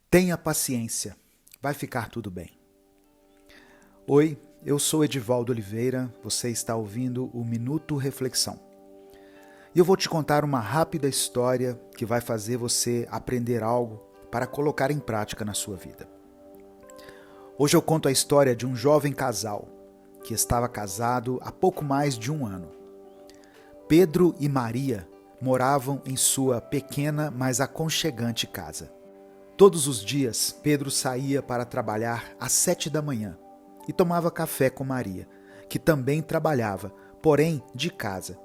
Tenha paciência, vai ficar tudo bem. Oi, eu sou Edivaldo Oliveira, você está ouvindo o Minuto Reflexão. E eu vou te contar uma rápida história que vai fazer você aprender algo para colocar em prática na sua vida. Hoje eu conto a história de um jovem casal que estava casado há pouco mais de um ano. Pedro e Maria moravam em sua pequena, mas aconchegante casa. Todos os dias, Pedro saía para trabalhar às 7 da manhã e tomava café com Maria, que também trabalhava, porém de casa.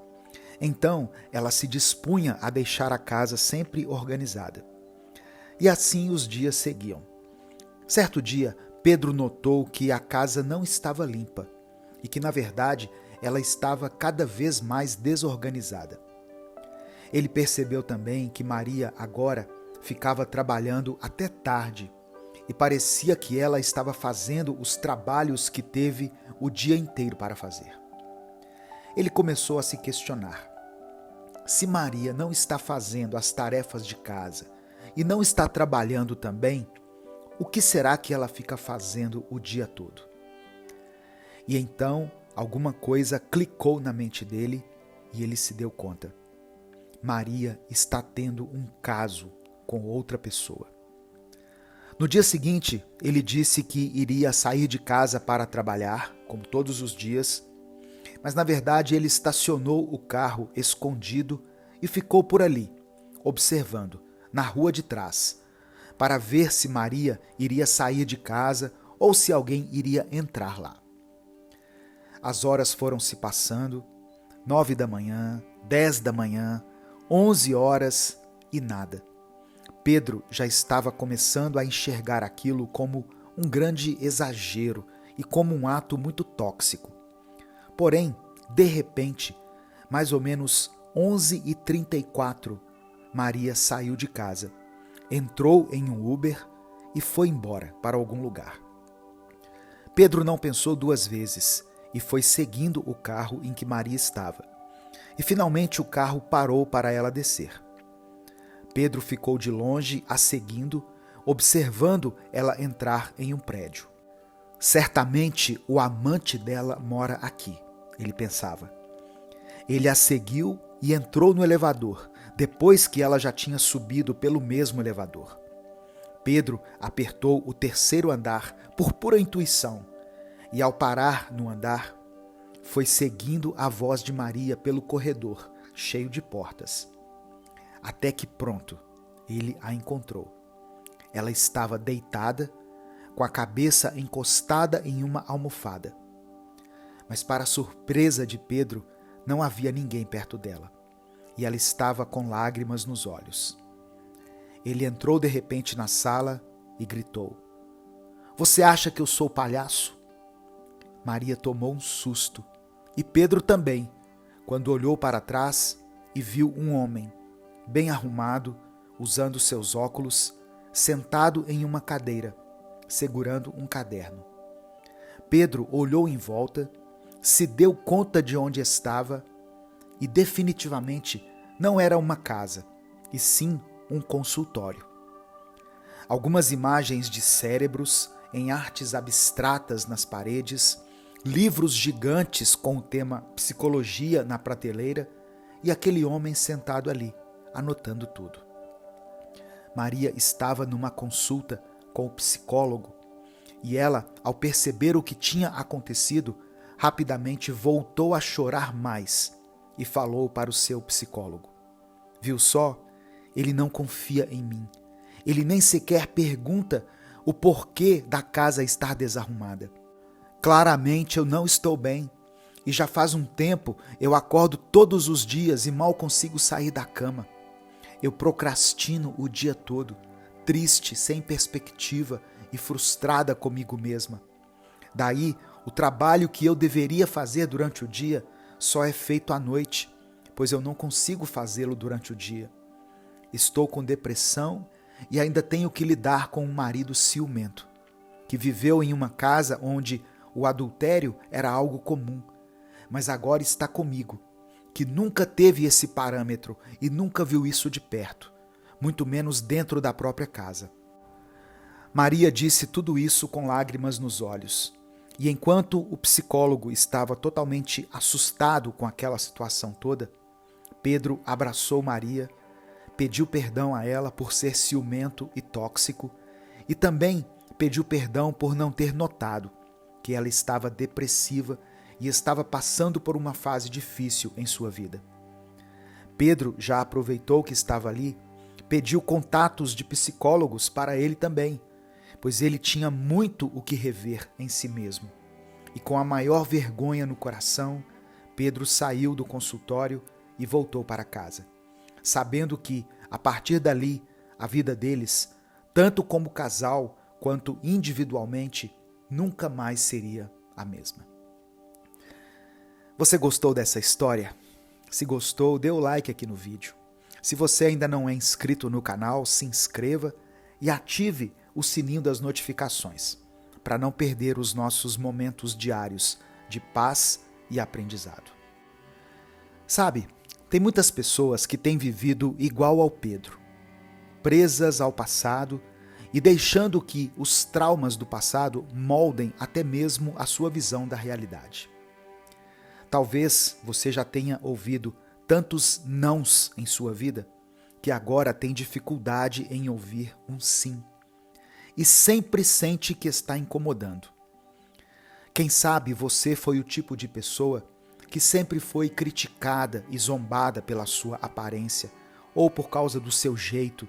Então, ela se dispunha a deixar a casa sempre organizada. E assim os dias seguiam. Certo dia, Pedro notou que a casa não estava limpa e que, na verdade, ela estava cada vez mais desorganizada. Ele percebeu também que Maria agora ficava trabalhando até tarde e parecia que ela estava fazendo os trabalhos que teve o dia inteiro para fazer. Ele começou a se questionar. Se Maria não está fazendo as tarefas de casa e não está trabalhando também, o que será que ela fica fazendo o dia todo? E então alguma coisa clicou na mente dele e ele se deu conta. Maria está tendo um caso com outra pessoa. No dia seguinte, ele disse que iria sair de casa para trabalhar, como todos os dias, mas na verdade ele estacionou o carro escondido e ficou por ali, observando, na rua de trás, para ver se Maria iria sair de casa ou se alguém iria entrar lá. As horas foram se passando, 9 da manhã, 10 da manhã, 11 horas e nada. Pedro já estava começando a enxergar aquilo como um grande exagero e como um ato muito tóxico. Porém, de repente, mais ou menos 11h34, Maria saiu de casa, entrou em um Uber e foi embora para algum lugar. Pedro não pensou duas vezes e foi seguindo o carro em que Maria estava. E finalmente o carro parou para ela descer. Pedro ficou de longe a seguindo, observando ela entrar em um prédio. Certamente o amante dela mora aqui, ele pensava. Ele a seguiu e entrou no elevador, depois que ela já tinha subido pelo mesmo elevador. Pedro apertou o terceiro andar por pura intuição e, ao parar no andar, foi seguindo a voz de Maria pelo corredor, cheio de portas. Até que pronto, ele a encontrou. Ela estava deitada, com a cabeça encostada em uma almofada. Mas para a surpresa de Pedro, não havia ninguém perto dela, e ela estava com lágrimas nos olhos. Ele entrou de repente na sala e gritou: "Você acha que eu sou palhaço?" Maria tomou um susto, e Pedro também, quando olhou para trás e viu um homem, bem arrumado, usando seus óculos, sentado em uma cadeira, segurando um caderno. Pedro olhou em volta, se deu conta de onde estava e definitivamente não era uma casa, e sim um consultório. Algumas imagens de cérebros em artes abstratas nas paredes, livros gigantes com o tema psicologia na prateleira e aquele homem sentado ali, anotando tudo. Maria estava numa consulta com o psicólogo e ela, ao perceber o que tinha acontecido, rapidamente voltou a chorar mais e falou para o seu psicólogo: "Viu só? Ele não confia em mim. Ele nem sequer pergunta o porquê da casa estar desarrumada. Claramente eu não estou bem e já faz um tempo eu acordo todos os dias e mal consigo sair da cama. Eu procrastino o dia todo, triste, sem perspectiva e frustrada comigo mesma. Daí, o trabalho que eu deveria fazer durante o dia só é feito à noite, pois eu não consigo fazê-lo durante o dia. Estou com depressão e ainda tenho que lidar com um marido ciumento, que viveu em uma casa onde o adultério era algo comum, mas agora está comigo, que nunca teve esse parâmetro e nunca viu isso de perto, muito menos dentro da própria casa. Maria disse tudo isso com lágrimas nos olhos. E enquanto o psicólogo estava totalmente assustado com aquela situação toda, Pedro abraçou Maria, pediu perdão a ela por ser ciumento e tóxico e também pediu perdão por não ter notado que ela estava depressiva e estava passando por uma fase difícil em sua vida. Pedro já aproveitou que estava ali, pediu contatos de psicólogos para ele também, pois ele tinha muito o que rever em si mesmo. E com a maior vergonha no coração, Pedro saiu do consultório e voltou para casa, sabendo que, a partir dali, a vida deles, tanto como casal quanto individualmente, nunca mais seria a mesma. Você gostou dessa história? Se gostou, dê o like aqui no vídeo. Se você ainda não é inscrito no canal, se inscreva e ative o sininho das notificações, para não perder os nossos momentos diários de paz e aprendizado. Sabe, tem muitas pessoas que têm vivido igual ao Pedro, presas ao passado e deixando que os traumas do passado moldem até mesmo a sua visão da realidade. Talvez você já tenha ouvido tantos nãos em sua vida que agora tem dificuldade em ouvir um sim e sempre sente que está incomodando. Quem sabe você foi o tipo de pessoa que sempre foi criticada e zombada pela sua aparência ou por causa do seu jeito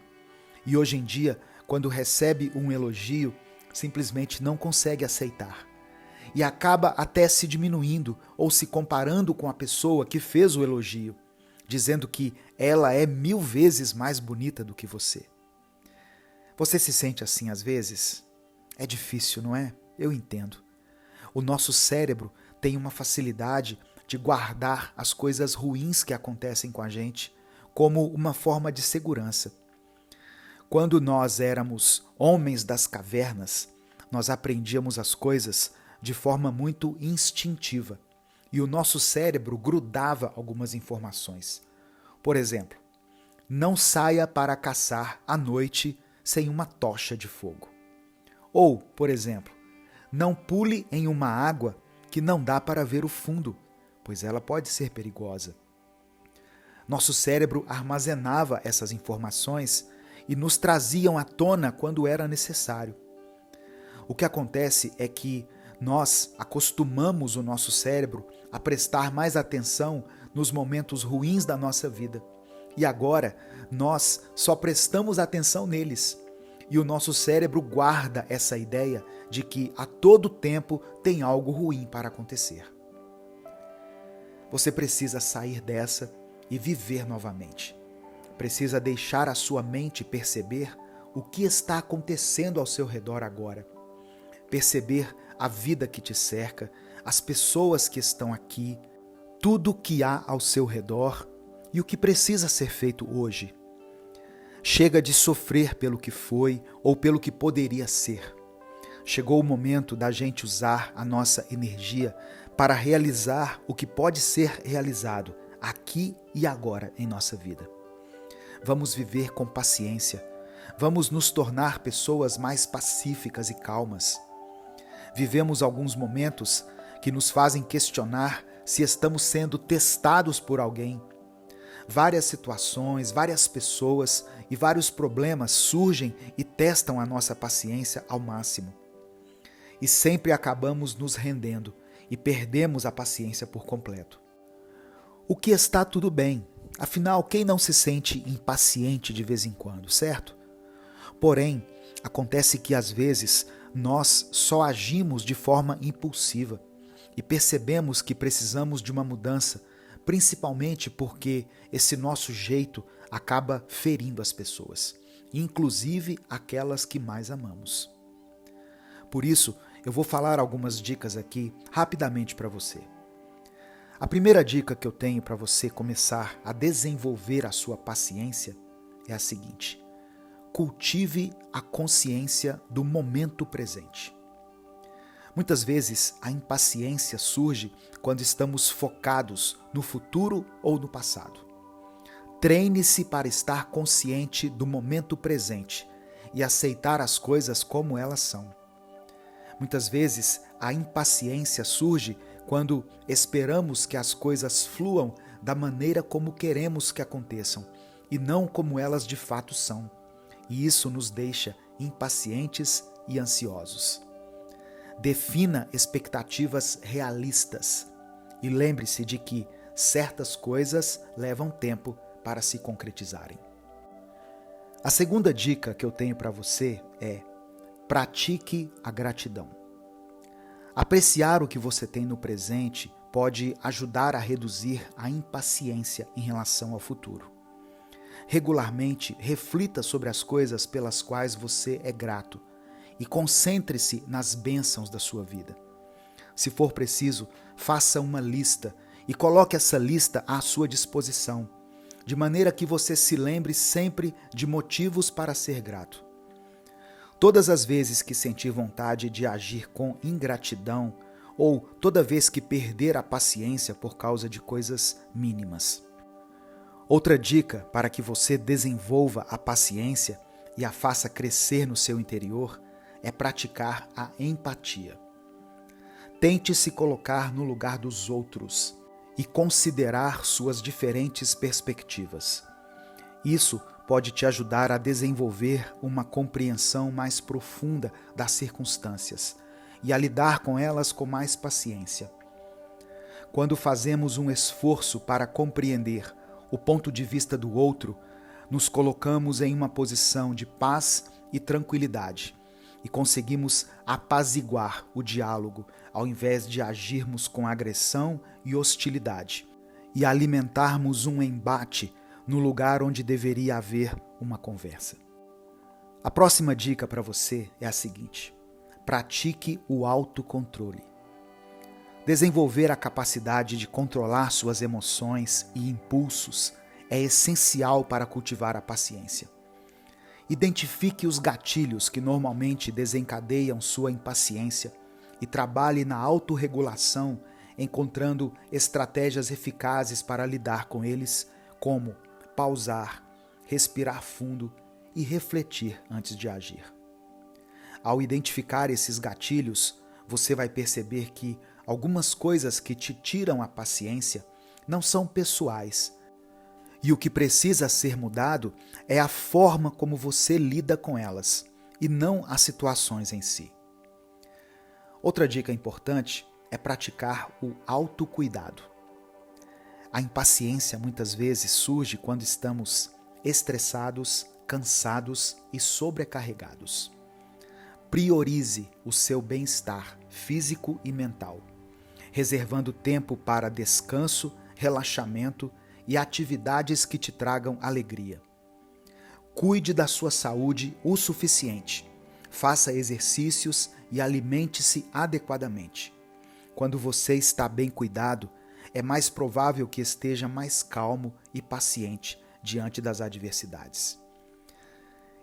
e hoje em dia, quando recebe um elogio, simplesmente não consegue aceitar e acaba até se diminuindo ou se comparando com a pessoa que fez o elogio, dizendo que ela é 1000 vezes mais bonita do que você. Você se sente assim às vezes? É difícil, não é? Eu entendo. O nosso cérebro tem uma facilidade de guardar as coisas ruins que acontecem com a gente como uma forma de segurança. Quando nós éramos homens das cavernas, nós aprendíamos as coisas de forma muito instintiva e o nosso cérebro grudava algumas informações. Por exemplo, não saia para caçar à noite sem uma tocha de fogo. Ou, por exemplo, não pule em uma água que não dá para ver o fundo, pois ela pode ser perigosa. Nosso cérebro armazenava essas informações e nos traziam à tona quando era necessário. O que acontece é que nós acostumamos o nosso cérebro a prestar mais atenção nos momentos ruins da nossa vida. E agora nós só prestamos atenção neles. E o nosso cérebro guarda essa ideia de que a todo tempo tem algo ruim para acontecer. Você precisa sair dessa e viver novamente. Precisa deixar a sua mente perceber o que está acontecendo ao seu redor agora. Perceber a vida que te cerca, as pessoas que estão aqui, tudo o que há ao seu redor e o que precisa ser feito hoje. Chega de sofrer pelo que foi ou pelo que poderia ser. Chegou o momento da gente usar a nossa energia para realizar o que pode ser realizado aqui e agora em nossa vida. Vamos viver com paciência. Vamos nos tornar pessoas mais pacíficas e calmas. Vivemos alguns momentos que nos fazem questionar se estamos sendo testados por alguém. Várias situações, várias pessoas e vários problemas surgem e testam a nossa paciência ao máximo. E sempre acabamos nos rendendo e perdemos a paciência por completo. O que está tudo bem, afinal, quem não se sente impaciente de vez em quando, certo? Porém, acontece que às vezes nós só agimos de forma impulsiva e percebemos que precisamos de uma mudança, principalmente porque esse nosso jeito acaba ferindo as pessoas, inclusive aquelas que mais amamos. Por isso, eu vou falar algumas dicas aqui rapidamente para você. A primeira dica que eu tenho para você começar a desenvolver a sua paciência é a seguinte: cultive a consciência do momento presente. Muitas vezes a impaciência surge quando estamos focados no futuro ou no passado. Treine-se para estar consciente do momento presente e aceitar as coisas como elas são. Muitas vezes, a impaciência surge quando esperamos que as coisas fluam da maneira como queremos que aconteçam e não como elas de fato são. E isso nos deixa impacientes e ansiosos. Defina expectativas realistas e lembre-se de que certas coisas levam tempo para se concretizarem. A segunda dica que eu tenho para você é: pratique a gratidão. Apreciar o que você tem no presente pode ajudar a reduzir a impaciência em relação ao futuro. Regularmente, reflita sobre as coisas pelas quais você é grato e concentre-se nas bênçãos da sua vida. Se for preciso, faça uma lista e coloque essa lista à sua disposição, de maneira que você se lembre sempre de motivos para ser grato. Todas as vezes que sentir vontade de agir com ingratidão ou toda vez que perder a paciência por causa de coisas mínimas. Outra dica para que você desenvolva a paciência e a faça crescer no seu interior é praticar a empatia. Tente se colocar no lugar dos outros e considerar suas diferentes perspectivas. Isso pode te ajudar a desenvolver uma compreensão mais profunda das circunstâncias e a lidar com elas com mais paciência. Quando fazemos um esforço para compreender o ponto de vista do outro, nos colocamos em uma posição de paz e tranquilidade e conseguimos apaziguar o diálogo ao invés de agirmos com agressão e hostilidade e alimentarmos um embate no lugar onde deveria haver uma conversa. A próxima dica para você é a seguinte: pratique o autocontrole. Desenvolver a capacidade de controlar suas emoções e impulsos é essencial para cultivar a paciência. Identifique os gatilhos que normalmente desencadeiam sua impaciência e trabalhe na autorregulação, encontrando estratégias eficazes para lidar com eles, como pausar, respirar fundo e refletir antes de agir. Ao identificar esses gatilhos, você vai perceber que algumas coisas que te tiram a paciência não são pessoais. E o que precisa ser mudado é a forma como você lida com elas, e não as situações em si. Outra dica importante é praticar o autocuidado. A impaciência muitas vezes surge quando estamos estressados, cansados e sobrecarregados. Priorize o seu bem-estar físico e mental, reservando tempo para descanso, relaxamento e atividades que te tragam alegria. Cuide da sua saúde o suficiente. Faça exercícios e alimente-se adequadamente. Quando você está bem cuidado, é mais provável que esteja mais calmo e paciente diante das adversidades.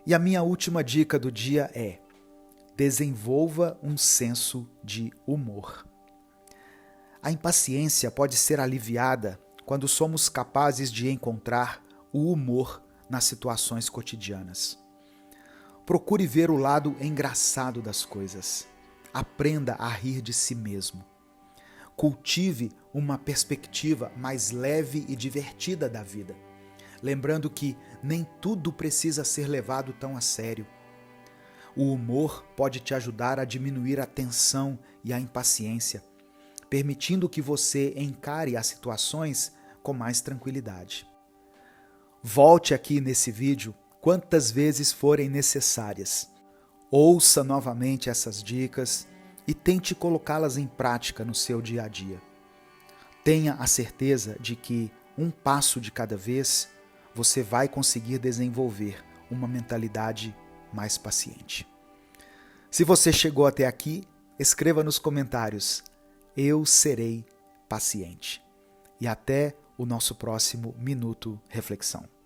E a minha última dica do dia é: desenvolva um senso de humor. A impaciência pode ser aliviada quando somos capazes de encontrar o humor nas situações cotidianas. Procure ver o lado engraçado das coisas. Aprenda a rir de si mesmo. Cultive uma perspectiva mais leve e divertida da vida, lembrando que nem tudo precisa ser levado tão a sério. O humor pode te ajudar a diminuir a tensão e a impaciência, permitindo que você encare as situações com mais tranquilidade. Volte aqui nesse vídeo quantas vezes forem necessárias. Ouça novamente essas dicas e tente colocá-las em prática no seu dia a dia. Tenha a certeza de que, um passo de cada vez, você vai conseguir desenvolver uma mentalidade mais paciente. Se você chegou até aqui, escreva nos comentários: eu serei paciente. E até o nosso próximo Minuto Reflexão.